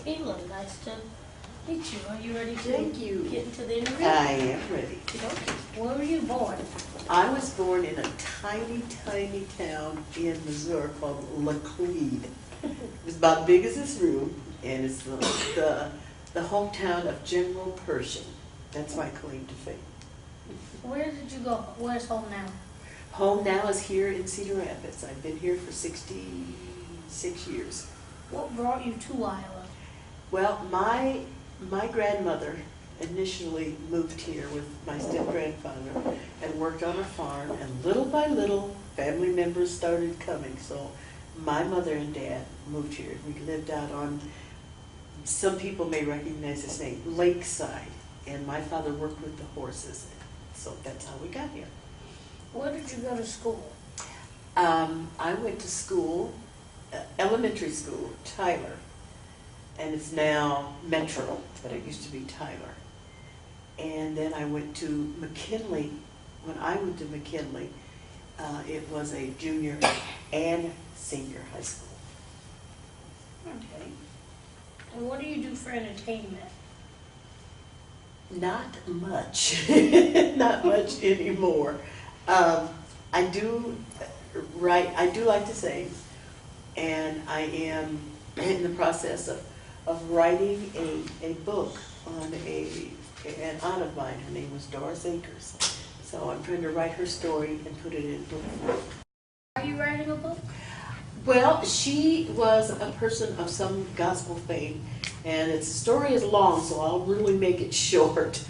Elam. Nice to meet you. Are you ready to Thank you. get into the interview? I am ready. Okay. Where were you born? I was born in a tiny, tiny town in Missouri called Laclede. It's about big as this room, and it's the hometown of General Pershing. That's my claim to fame. Where did you go? Where's home now? Home now is here in Cedar Rapids. I've been here for 66 years. What brought you to Iowa? Well, my grandmother initially moved here with my step-grandfather and worked on a farm, and little by little family members started coming. So my mother and dad moved here. We lived out on, some people may recognize this name, Lakeside, and my father worked with the horses. So that's how we got here. Where did you go to school? I went to school, elementary school, Tyler, and it's now Metro, but it used to be Tyler. And then I went to McKinley. When I went to McKinley, it was a junior and senior high school. Okay. And what do you do for entertainment? Not much, not much anymore. I do write, I do like to sing, and I am in the process of writing a book on an aunt of mine. Her name was Doris Akers. So I'm trying to write her story and put it in book form. Are you writing a book? Well, she was a person of some gospel fame, and the story is long, so I'll really make it short.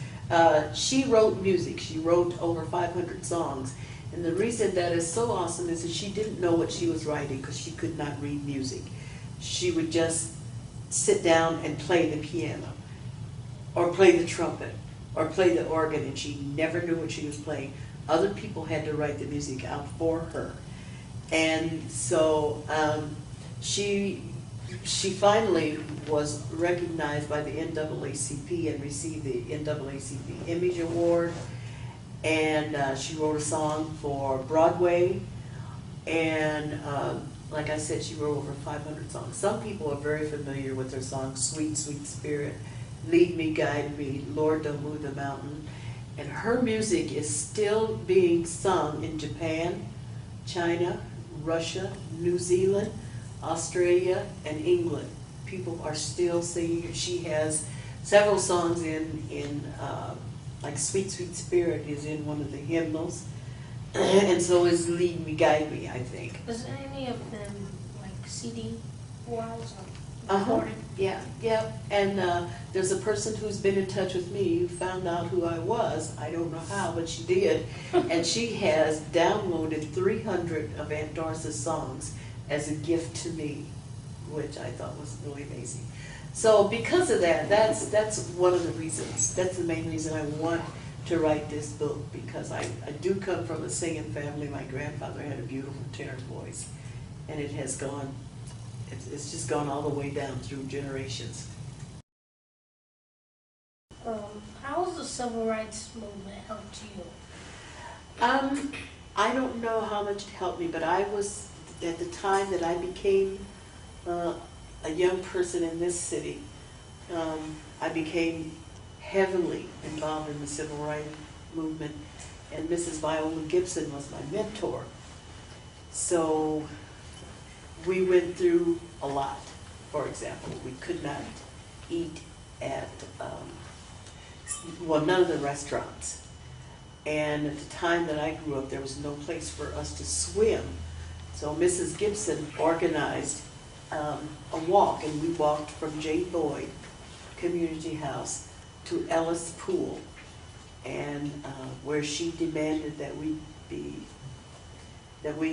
She wrote music. She wrote over 500 songs. And the reason that is so awesome is that she didn't know what she was writing because she could not read music. She would just sit down and play the piano, or play the trumpet, or play the organ, and she never knew what she was playing. Other people had to write the music out for her. And so she finally was recognized by the NAACP and received the NAACP Image Award. And she wrote a song for Broadway. And like I said, she wrote over 500 songs. Some people are very familiar with her song, Sweet, Sweet Spirit, Lead Me, Guide Me, Lord, Don't Move the Mountain. And her music is still being sung in Japan, China, Russia, New Zealand, Australia, and England. People are still singing it. She has several songs in like Sweet, Sweet Spirit is in one of the hymnals. And so is Lead Me, Guide Me, I think. Is any of them like CD wise or Uh-huh. recorded? Yeah. And there's a person who's been in touch with me who found out who I was. I don't know how, but she did. And she has downloaded 300 of Aunt Doris's songs as a gift to me, which I thought was really amazing. So because of that, that's one of the reasons. That's the main reason I want to write this book, because I do come from a singing family. My grandfather had a beautiful tenor voice, and it has gone, it's just gone all the way down through generations. How has the civil rights movement helped you? I don't know how much it helped me, but I was, at the time that I became a young person in this city, I became heavily involved in the civil rights movement, and Mrs. Viola Gibson was my mentor. So we went through a lot. For example, we could not eat at, well, none of the restaurants. And at the time that I grew up, there was no place for us to swim. So Mrs. Gibson organized a walk, and we walked from J. Boyd Community House to Ellis Pool, and where she demanded that we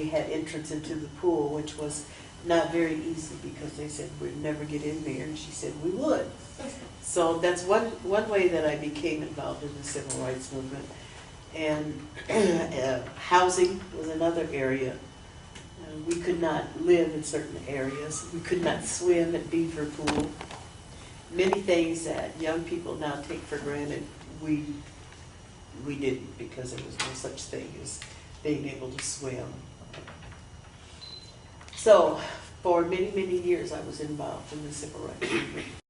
had entrance into the pool, which was not very easy because they said we'd never get in there, and she said we would. So that's one way that I became involved in the civil rights movement. And housing was another area. We could not live in certain areas. We could not swim at Beaver Pool. Many things that young people now take for granted, we didn't, because there was no such thing as being able to swim. So For many, many years, I was involved in the civil rights movement.